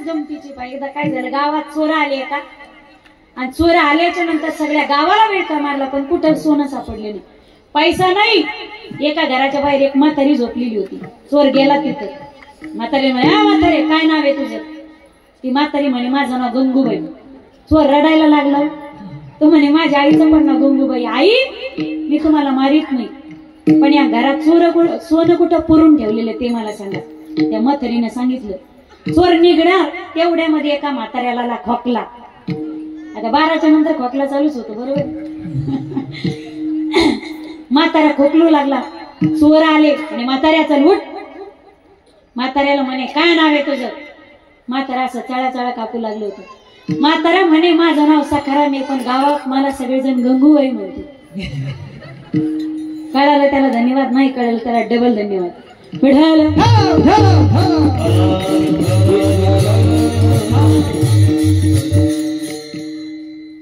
मजाच गमतीची पाहिजे. एकदा काय झालं, गावात चोर आले का, आणि चोर आल्याच्या नंतर सगळ्या गावाला वेळका मारला, पण कुठं सोनं सापडले नाही, पैसा नाही. एका घराच्या बाहेर एक म्हातारी झोपलेली होती. चोर गेला तिथं. म्हातारी म्हणे, म्हातारे काय नाव आहे तुझं? ती म्हातारी म्हणे, माझं नाव गंगूबाई. चोर रडायला लागला. तो म्हणे, माझ्या आईचं पण नाव गंगूबाई. आई, मी तुम्हाला मारित नाही, पण या घरात सोनं कुठं पुरून ठेवलेलं ते मला सांगा. त्या म्हातारीने सांगितलं. चोर निघणार तेवढ्यामध्ये एका म्हाताऱ्याला खोकला. आता 12च्या नंतर खोकला चालूच होतो, बरोबर. म्हातारा खोकलू लागला. चोर आले आणि म्हाताऱ्या चल उठ. म्हाताऱ्याला म्हणे, काय नाव आहे तुझं? म्हातारा असं चळा कापू लागलं होतं. म्हातारा म्हणे, माझं नाव सखाराम आहे, पण गावात मला सगळेजण गंगूबाई म्हणते. कळालं त्याला धन्यवाद, नाही कळालं त्याला डबल धन्यवाद.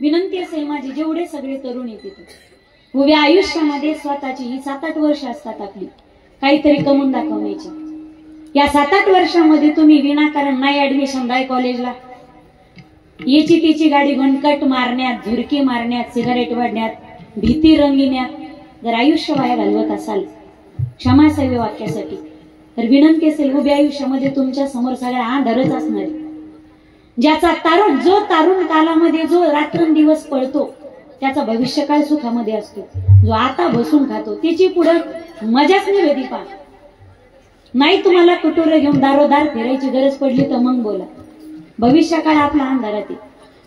विनंती असेल माझी, जेवढे सगळे तरुण येते उभ्या आयुष्यामध्ये स्वतःची ही 7-8 वर्ष असतात आपली, काहीतरी कमवून दाखवण्याची. या 7-8 वर्षामध्ये तुम्ही विनाकारण नाही ऍडमिशन द्याय कॉलेजला, याची तिची गाडी गणकट मारण्यात, झुरकी मारण्यात, सिगारेट वाढण्यात, भीती रंगिण्यात जर आयुष्य वाया घालवत असाल क्षमासावी वाक्यासाठी, तर विनंती असेल उभ्या आयुष्यामध्ये तुमच्या समोर सगळ्या आंधळच असणार. ज्याचा जो तारुण कालामध्ये जो रात्रंदिवस पळतो त्याचा भविष्यकाळ सुखामध्ये असतो. जो आता बसून खातो त्याची पुढे मजाच नाही होती. पा नाही तुम्हाला कटोरे घेऊन दारोदार फिरायची गरज पडली तर मग बोला. भविष्यकाळ आपला अंधारात आहे.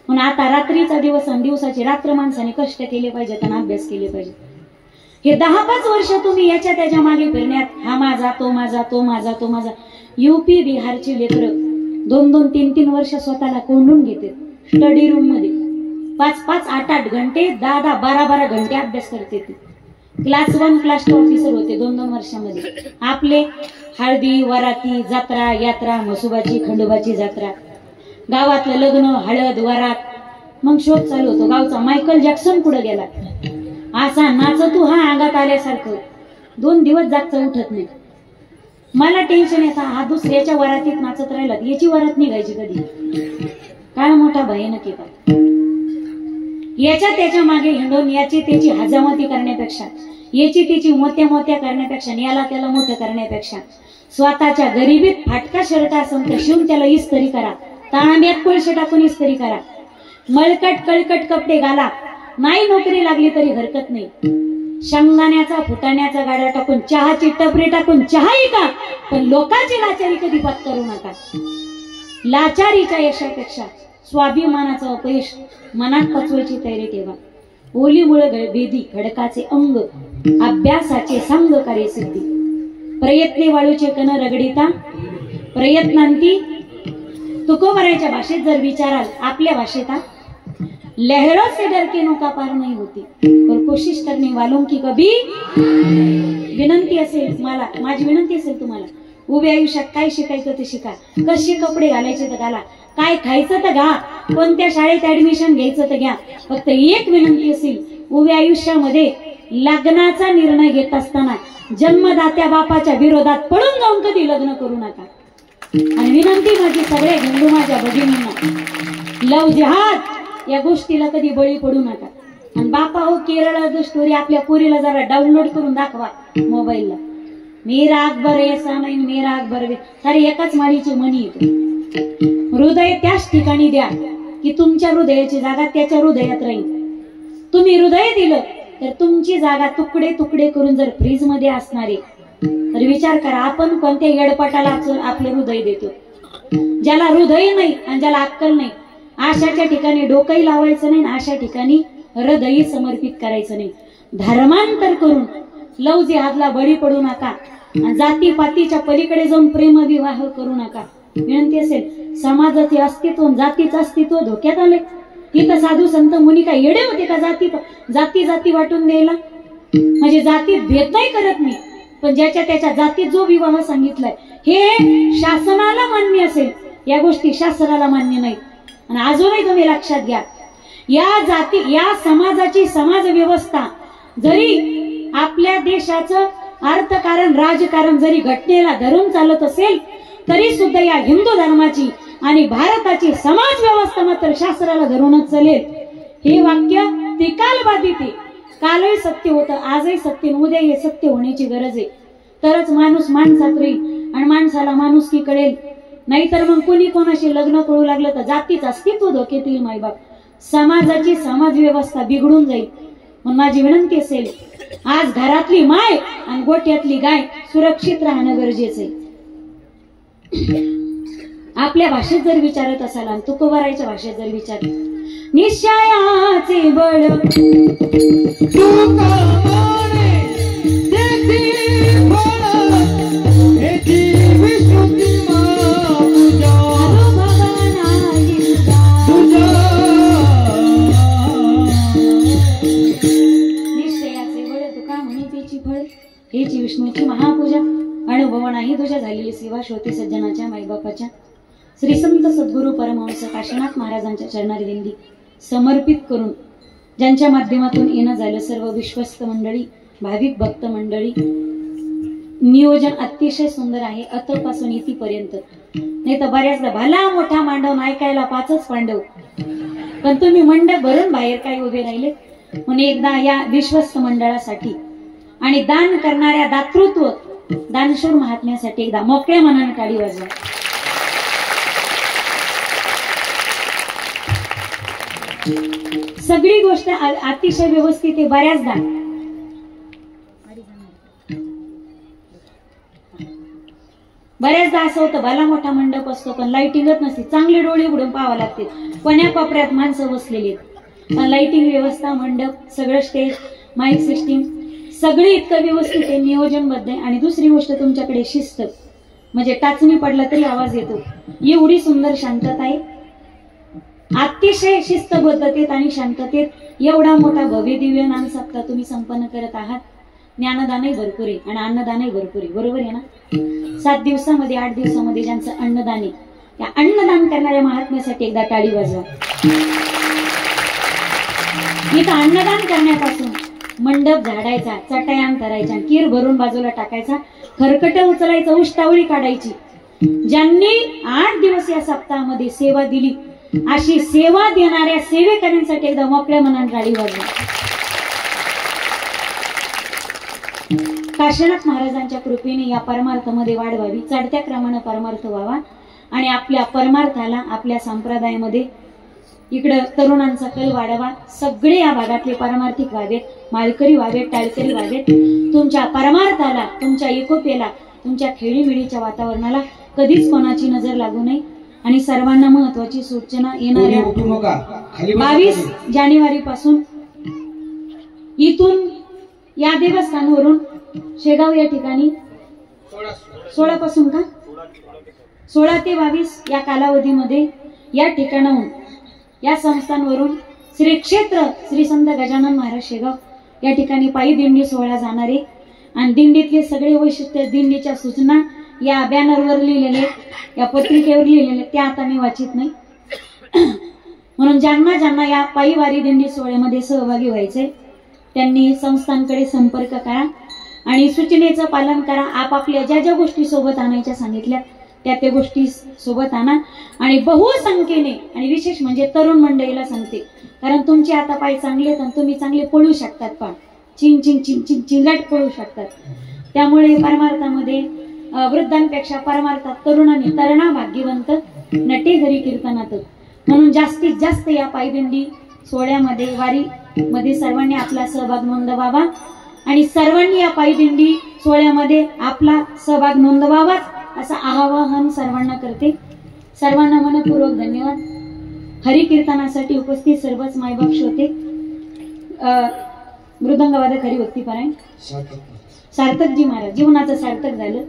म्हणून आता रात्रीचा दिवस आणि दिवसाची रात्र माणसाने कष्ट केले पाहिजे, त्यांना अभ्यास केले पाहिजे. हे 10-5 वर्ष तुम्ही याच्या त्याच्या मागे फिरण्यात, हा माझा तो माझा तो माझा तो माझा. UP बिहारची लेकरं 2-2, 3-3 वर्ष स्वतःला कोंडून घेते स्टडी रूम मध्ये. 5-5, 8-8 घंटे, 10-10, 12-12 घंटे अभ्यास करते. क्लास 1 क्लास 2 ऑफिसर होते 2-2 वर्षामध्ये. आपले हळदी, वराती, जत्रा, यात्रा, म्हसोबाची, खंडोबाची जत्रा, गावातलं लग्न, हळद, वरात, मग शोध चालू होतो गावचा. मायकल जॅक्सन पुढे गेला. असा नाचतो हा अंगात आल्यासारखं, 2 दिवस जागचं उठत नाही. मला टेन्शन येतं, हा दुसऱ्याच्या वरातीत नाचत राहिला, याची वरात निघायची कधी? काय मोठा भयानक येतात. याच्या त्याच्या मागे हिंडून याची त्याची हजामती करण्यापेक्षा, याची त्याची मोत्या करण्यापेक्षा, याला त्याला मोठं करण्यापेक्षा, स्वतःच्या गरिबीत फाटका शर्ट असेल तर शिवून त्याला इस्त्री करा, तांब्यात कोळसे टाकून इस्त्री करा, मळकट कळकट कपडे घाला. नाही नोकरी लागली तरी हरकत नाही. शेंगदाण्याचा फुटाण्याचा गाड्या टाकून, चहाची टपरी टाकून चहा का, पण लोकांची लाचारी कधी पत्करू नका. लाचारीच्या यशापेक्षा स्वाभिमानाचं अपयश मनात पचवायची तयारी ठेवा. ओलीमुळे बेदी खडकाचे अंग, अभ्यासाचे संग कार्य सिद्धी. प्रयत्ने वाळूचे कण रगडिता प्रयत्नांती. तुकोबराच्या भाषेत जर विचाराल आपल्या भाषेत, लहरों से डर के नौका पार नहीं होती और कोशिश करने वालों की कभी. विनंती असेल मला, माझी विनंती असेल तुम्हाला, उभ्या आयुष्यात काय शिकायचं ते शिका, कसे कपडे घालायचे तर घाला, काय खायचं तर घ्या, कोणत्या शाळेत ऍडमिशन घ्यायचं तर घ्या. फक्त एक विनंती असेल, उभ्या आयुष्यामध्ये लग्नाचा निर्णय घेत असताना जन्मदात्या बापाच्या विरोधात पळून जाऊन कधी लग्न करू नका. आणि विनंती माझी सगळ्या हिंदू माझ्या भगिनींना, लव जिहाद या गोष्टीला कधी बळी पडू नका. आणि बापा हो, केरळ स्टोरी आपल्या पोरीला जरा डाउनलोड करून दाखवा मोबाईलला. मेरा अकबर ऐसा नाही, मेरा अकबर सारी एकाच माळीची मणी येते. हृदय त्याच ठिकाणी द्या की तुमच्या हृदयाची जागा त्याच्या हृदयात राहील. तुम्ही हृदय दिलं तर तुमची जागा तुकडे तुकडे करून जर फ्रीज मध्ये असणारे, तर विचार करा आपण कोणत्या येडपटाला आपले हृदय देतो. ज्याला हृदय नाही आणि ज्याला अक्कल नाही, आशाच्या ठिकाणी डोकंही लावायचं नाही, अशा ठिकाणी हृदय समर्पित करायचं नाही. धर्मांतर करून लव जिहादला बळी पडू नका. जातीपातीच्या पलीकडे जाऊन प्रेमविवाह करू नका. विनंती असेल, समाजाचे अस्तित्व, जातीचं अस्तित्व धोक्यात आले. इथं साधू संत मुनी काय येडे होते का जाती जाती वाटून द्यायला? म्हणजे जातीत भेद नाही करत मी, पण ज्याच्या त्याच्या जातीत जो विवाह सांगितलाय हे शासनाला मान्य असेल, या गोष्टी शासनाला मान्य नाहीत. आणि अजूनही तुम्ही लक्षात घ्या, या समाजाची समाज व्यवस्था जरी आपल्या देशाचं अर्थकारण राजकारण जरी घटनेला धरून चालत असेल, तरी सुद्धा या हिंदू धर्माची आणि भारताची समाज व्यवस्था मात्र शास्त्राला धरूनच चालेल. हे वाक्य त्रिकालबाधित आहे. कालही सत्य होतं, आजही सत्य, उद्या हे सत्य होण्याची गरज आहे. तरच माणूस माणसात राहील आणि माणसाला माणुसकी कळेल. नाहीतर मग कोणी कोणाशी लग्न करू लागलं तर जातीच अस्तित्व धोक्यात येईल. मायबाप, समाजाची समाज व्यवस्था बिघडून जाईल. म्हणून माझी विनंती असेल, आज घरातली माय आणि गोठ्यातली गाय सुरक्षित राहणं गरजेचं आहे. आपल्या भाषेत जर विचारत असाल आणि तुकोबारायच्या भाषेत जर विचारत, निश्चयाचे बळ हेची विष्णूची महापूजा. अनुभव नाही तुझ्या झालेली सेवा श्रोते सज्जनाच्या माईबापाच्या श्री संत सद्गुरू परमहंस काशीनाथ महाराजांच्या चरणारी दिंडी समर्पित करून ज्यांच्या माध्यमातून येणं झालं सर्व विश्वस्त मंडळी, भाविक भक्त मंडळी. नियोजन अतिशय सुंदर आहे अतपासून इथपर्यंत. नाही तर बऱ्याचदा भला मोठा मांडव ऐकायला 5च पांडव, पण तुम्ही मंडप भरून बाहेर काय उभे राहिले. म्हणून एकदा या विश्वस्त मंडळासाठी आणि दान करणाऱ्या दातृत्व दानशूर महात्म्यासाठी एकदा मोकळ्या मनाने टाळी वाजवा. सगळी गोष्ट अतिशय व्यवस्थित आहे. बऱ्याचदा असं होतं, भला मोठा मंडप असतो पण लाइटिंगच नसते. चांगले डोळे उघडून पाहावं लागते. कोण्या कोपऱ्यात माणसं बसलेली आहेत. लाइटिंग व्यवस्था, मंडप, सगळं स्टेज, माईक सिस्टीम सगळे इतकं व्यवस्थित आहे, नियोजनबद्ध आहे. आणि दुसरी गोष्ट तुमच्याकडे शिस्त, म्हणजे टाचणी पडला तरी आवाज येतो. एवढी सुंदर शांतता आहे. अतिशय शिस्तबद्धतेत आणि शांततेत एवढा मोठा भव्य दिव्य नाम सप्ताह तुम्ही संपन्न करत आहात. ज्ञानदानही भरपूर आहे आणि अन्नदानही भरपूर आहे. बरोबर आहे ना? 7 दिवसामध्ये 8 दिवसामध्ये ज्यांचं अन्नदान आहे, त्या अन्नदान करणाऱ्या महात्म्यासाठी एकदा टाळी वाजवा. इथं अन्नदान करण्यापासून मंडप झाडायचा, चटयान करायचा, कीर भरून बाजूला टाकायचा, खरकट उचलायचं, उष्टावळी काढायची. ज्यांनी 8 दिवस या सप्ताहामध्ये सेवा दिली, अशी सेवा देणाऱ्या सेवेकऱ्यांसाठी एकदा मोकळ्या मनाने टाळी वाजवा. काशीनाथ महाराजांच्या कृपेने या परमार्थामध्ये वाढ व्हावी, चढत्या क्रमाने परमार्थ व्हावा आणि आपल्या परमार्थाला, आपल्या संप्रदायामध्ये इकडे तरुणांचा कल वाढवा. सगळे या भागातले परमार्थिक व्हावेत, माळकरी व्हावेत, टाळकरी व्हावेत. तुमच्या परमार्थाला, तुमच्या एकोप्याला, तुमच्या खेळीमेळीच्या वातावरणाला कधीच कोणाची नजर लागू नये. आणि सर्वांना महत्वाची सूचना, येणाऱ्या 22 जानेवारी पासून इथून या देवस्थानवरून शेगाव या ठिकाणी 16 पासून का 16 ते 22 या कालावधीमध्ये या ठिकाणाहून, या संस्थांवरून श्री क्षेत्र श्री संत गजानन महाराज शेगाव या ठिकाणी पायी दिंडी सोहळा जाणार आहे. आणि दिंडीतले सगळे वैशिष्ट्य, दिंडीच्या सूचना या बॅनरवर लिहिलेले, या पत्रिकेवर लिहिलेले, त्या आता मी वाचित नाही. म्हणून ज्यांना ज्यांना या पायीवारी दिंडी सोहळ्यामध्ये सहभागी व्हायचे त्यांनी संस्थांकडे संपर्क करा आणि सूचनेचं पालन करा. आपापल्या ज्या ज्या गोष्टी सोबत आणायच्या सांगितल्या त्या गोष्टी सोबत आणा. आणि बहुसंख्येने, आणि विशेष म्हणजे तरुण मंडळीला सांगते, कारण तुमचे आता पाय चांगले आहेत आणि तुम्ही चांगले पळू शकतात. पण चिंग चिंग चिंग चिंग चिंगाट पळू शकतात. त्यामुळे परमार्थामध्ये वृद्धांपेक्षा परमार्थात तरुणांनी, तरणा भाग्यवंत नटे घरी कीर्तनात. म्हणून जास्तीत जास्त या पायदिंडी सोहळ्यामध्ये, वारीमध्ये सर्वांनी आपला सहभाग नोंदवावा आणि सर्वांनी या पायदिंडी सोहळ्यामध्ये आपला सहभाग नोंदवावा असं आवाहन सर्वांना करते. सर्वांना मनपूर्वक धन्यवाद. हरिकीर्तनासाठी उपस्थित सर्वच मायबाप श्रोते, मृदंगवादक हरिभक्तीपरायण सार्थकजी महाराज, जीवनाचं सार्थक झालं.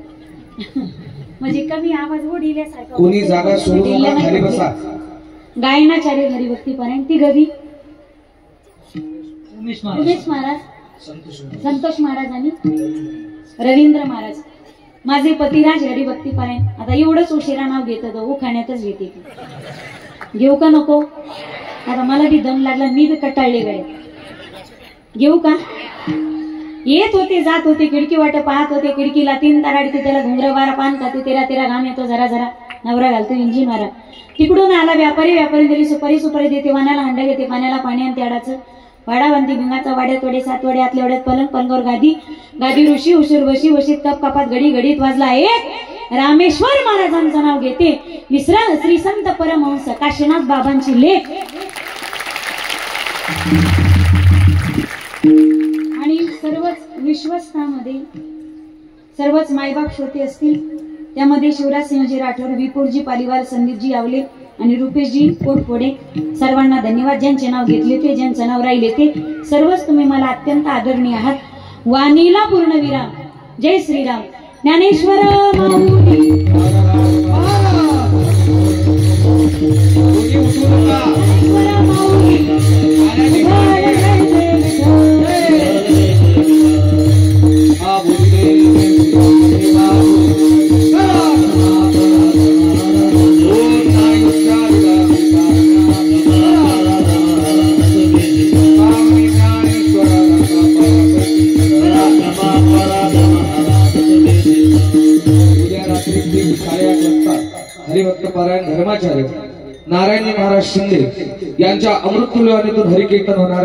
म्हणजे कमी आवाज ओढिल्यासारखं. कोणी जागा सोडून खाली बसा. गायनाचार्य हरिभक्तीपरायण, ती गदी उमेश महाराज, संतोष महाराज आणि रवींद्र महाराज. माझे पतिराज हरिभक्तीपरायण. आता एवढंच उशिरा नाव घेत होतो, उखाण्यातच घेते. घेऊ का नको? आता मला बी दम लागला, मी बी कटाळले गळे. घेऊ का? येत होते, जात होते, खिडकी वाट पाहत होते. खिडकीला 3 ताराडते, त्याला घुंगरं बारा पान खाते, तेरा तेरा घाम येतो जरा जरा. नवरा घालतो इंजिन मारा. तिकडून आला व्यापारी दिली सुपारी देते, वाण्याला हांडा घेते, पाण्याला पाणी आणि त्याडाचं वाडा बांधते, भिंगाचा वाड्यात वडे 7 वडे, आतल्या वड्यात पलंगावर गादी ऋषी उशीर वशीत कप कापात घडीत वाजला एक. रामेश्वर महाराजांचं नाव घेते, विसरा श्री संत परमहंस काशीनाथ बाबांची लेख. आणि सर्वच विश्वस्तामध्ये सर्वच मायबाप श्रोते असतील, त्यामध्ये शिवराजसिंहजी राठोड, विपुरजी पालिवाल, संदीपजी आवले आणि रुपेशजी पोटपोडे, सर्वांना धन्यवाद. ज्यांचे नाव घेतले ते, ज्यांचं नाव राहिले ते, सर्वच तुम्ही मला अत्यंत आदरणीय आहात. वाणीला पूर्ण विराम. जय श्रीराम. ज्ञानेश्वर माऊली. हरिभक्त पारायण धर्माचार्य नारायणजी महाराज शिंदे यांच्या अमृततुल्य वाणीतून हरिकीर्तन होणार आहे.